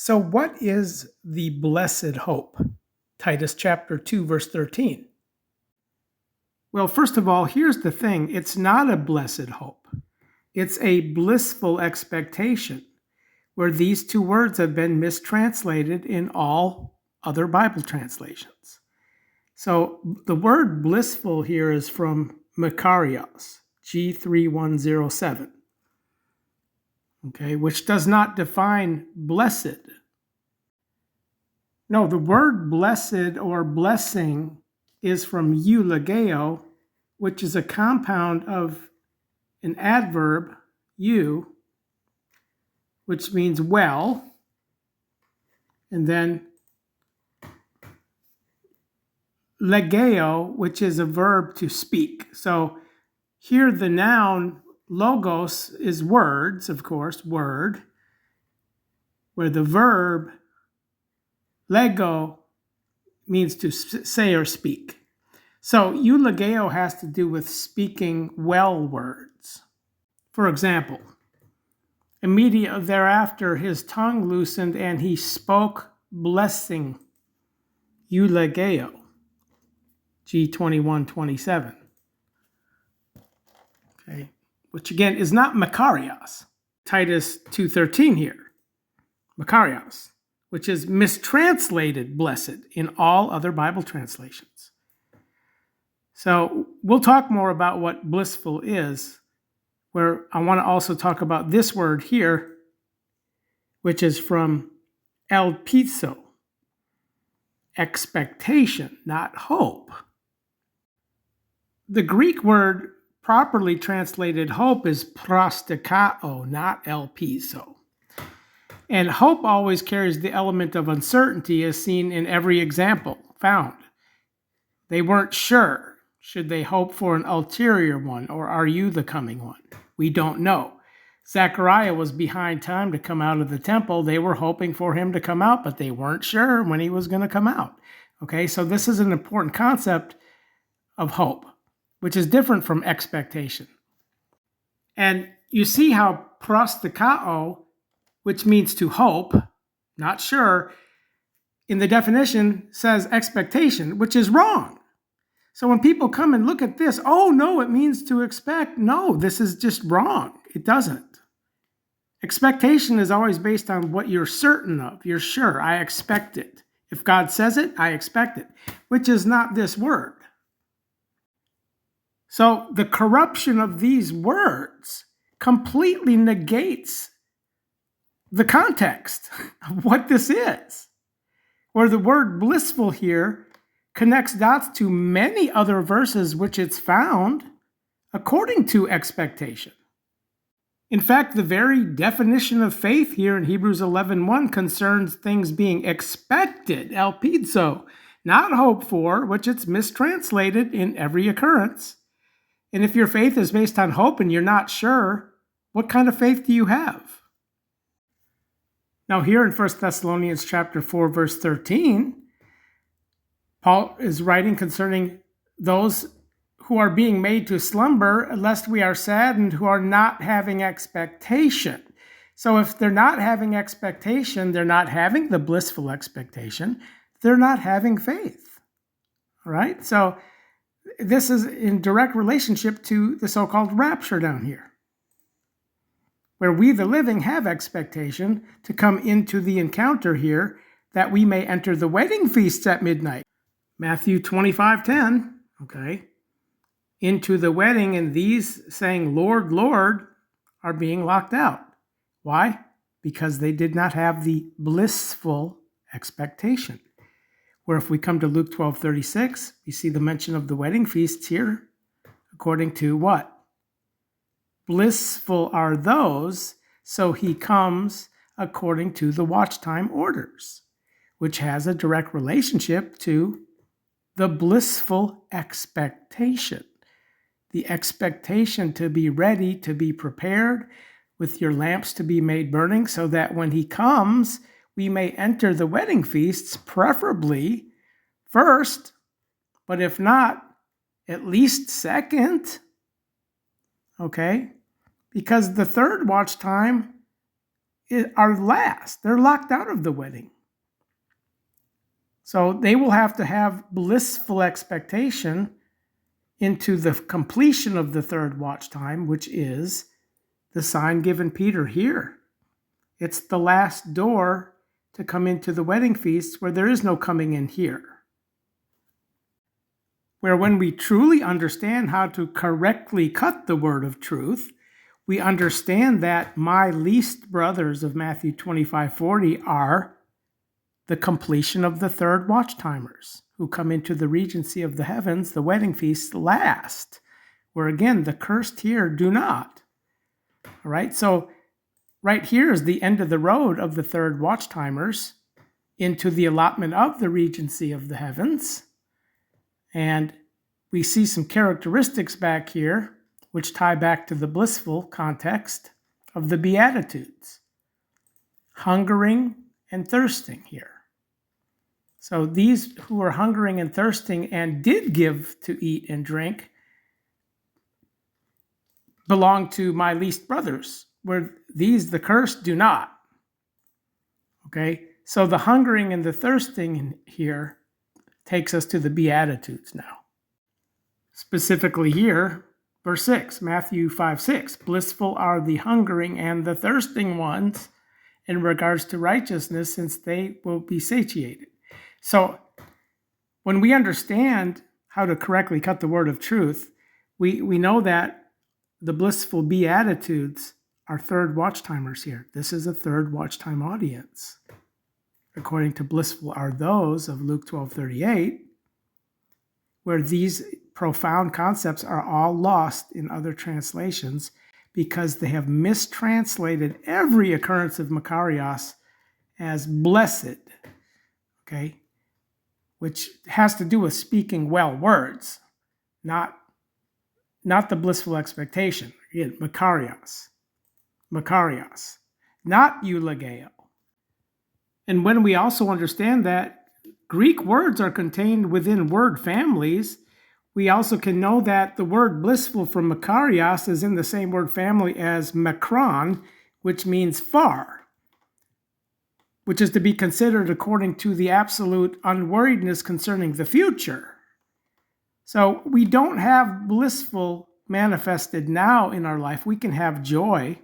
So, what is the blessed hope? Titus chapter 2, verse 13. Well, first of all, here's the thing it's not a blessed hope, it's a blissful expectation, where these two words have been mistranslated in all other Bible translations. So, the word blissful here is from Makarios, G3107. Okay, which does not define blessed. No, the word blessed or blessing is from eulogeo, which is a compound of an adverb, eu, which means well, and then legeo, which is a verb to speak. So here the noun logos is words, of course, word, where the verb lego means to say or speak. So eulogeo has to do with speaking well words. For example, immediately thereafter his tongue loosened and he spoke blessing, eulogeo, G2127. Okay, which again is not Makarios, Titus 2:13 here, Makarios, which is mistranslated blessed in all other Bible translations. So we'll talk more about what blissful is, where I want to also talk about this word here, which is from elpizo, expectation, not hope. The Greek word properly translated hope is prostakao, not elpizo. And hope always carries the element of uncertainty, as seen in every example found. They weren't sure. Should they hope for an ulterior one, or are you the coming one? We don't know. Zechariah was behind time to come out of the temple. They were hoping for him to come out, but they weren't sure when he was going to come out. Okay, so this is an important concept of hope, which is different from expectation. And you see how prostakao, which means to hope, not sure, in the definition says expectation, which is wrong. So when people come and look at this, oh no, it means to expect. No, this is just wrong. It doesn't. Expectation is always based on what you're certain of. You're sure, I expect it. If God says it, I expect it, which is not this word. So the corruption of these words completely negates the context of what this is. Where the word blissful here connects dots to many other verses which it's found according to expectation. In fact, the very definition of faith here in Hebrews 11:1 concerns things being expected, elpizo, not hoped for, which it's mistranslated in every occurrence. And if your faith is based on hope and you're not sure, what kind of faith do you have? Now here in 1 Thessalonians chapter 4, verse 13, Paul is writing concerning those who are being made to slumber, lest we are saddened, who are not having expectation. So if they're not having expectation, they're not having the blissful expectation, they're not having faith. All right? So this is in direct relationship to the so-called rapture down here, where we, the living, have expectation to come into the encounter here, that we may enter the wedding feasts at midnight. Matthew 25:10, okay, into the wedding, and these saying, Lord, Lord, are being locked out. Why? Because they did not have the blissful expectation. Where if we come to Luke 12:36, we see the mention of the wedding feasts here, according to what? Blissful are those, so he comes according to the watchtime orders, which has a direct relationship to the blissful expectation. The expectation to be ready, to be prepared, with your lamps to be made burning, so that when he comes, we may enter the wedding feasts, preferably first, but if not, at least second. Okay? Because the third watch time are last. They're locked out of the wedding. So they will have to have blissful expectation into the completion of the third watch time, which is the sign given Peter here. It's the last door to come into the wedding feast where there is no coming in here. Where when we truly understand how to correctly cut the word of truth, we understand that my least brothers of Matthew 25:40 are the completion of the third watch timers who come into the regency of the heavens, the wedding feast, last. Where again, the cursed here do not. All right, so right here is the end of the road of the third watch timers into the allotment of the regency of the heavens. And we see some characteristics back here which tie back to the blissful context of the Beatitudes. Hungering and thirsting here. So these who are hungering and thirsting and did give to eat and drink belong to my least brothers, where these, the cursed, do not. Okay, so the hungering and the thirsting in here takes us to the Beatitudes now. Specifically here, verse 6, Matthew 5:6, blissful are the hungering and the thirsting ones in regards to righteousness, since they will be satiated. So when we understand how to correctly cut the word of truth, we know that the blissful Beatitudes are third watch timers here. This is a third watch time audience. According to blissful are those of Luke 12:38, where these profound concepts are all lost in other translations because they have mistranslated every occurrence of Makarios as blessed, okay, which has to do with speaking well words, not the blissful expectation. Again, Makarios, not eulogeo. And when we also understand that Greek words are contained within word families, we also can know that the word blissful from Makarios is in the same word family as makron, which means far, which is to be considered according to the absolute unworriedness concerning the future. So we don't have blissful manifested now in our life. We can have joy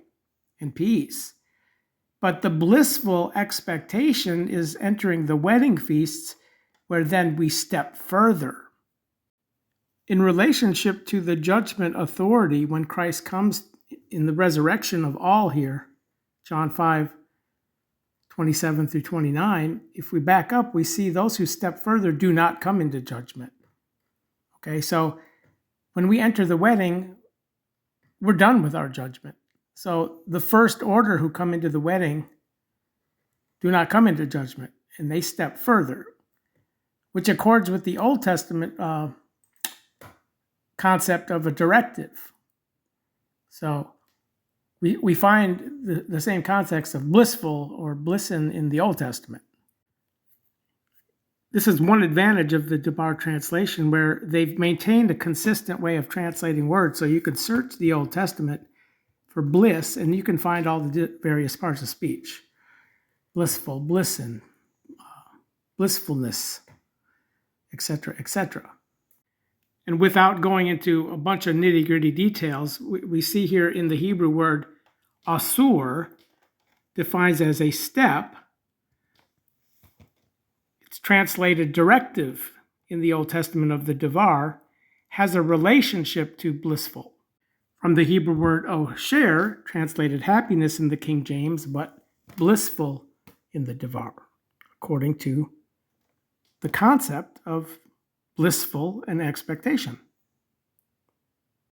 and peace. But the blissful expectation is entering the wedding feasts, where then we step further. In relationship to the judgment authority, when Christ comes in the resurrection of all here, John 5:27 through 29, if we back up, we see those who step further do not come into judgment. Okay, so when we enter the wedding, we're done with our judgment. So the first order who come into the wedding do not come into judgment, and they step further, which accords with the Old Testament concept of a directive. So we find the same context of blissful or blissen in the Old Testament. This is one advantage of the Debar translation, where they've maintained a consistent way of translating words. So you can search the Old Testament for bliss, and you can find all the various parts of speech. Blissful, blissen, blissfulness, etc., etc. And without going into a bunch of nitty-gritty details, we see here in the Hebrew word asur defines as a step. It's translated directive in the Old Testament of the Devar, has a relationship to blissful. From the Hebrew word osher, translated happiness in the King James, but blissful in the Devar, according to the concept of blissful and expectation.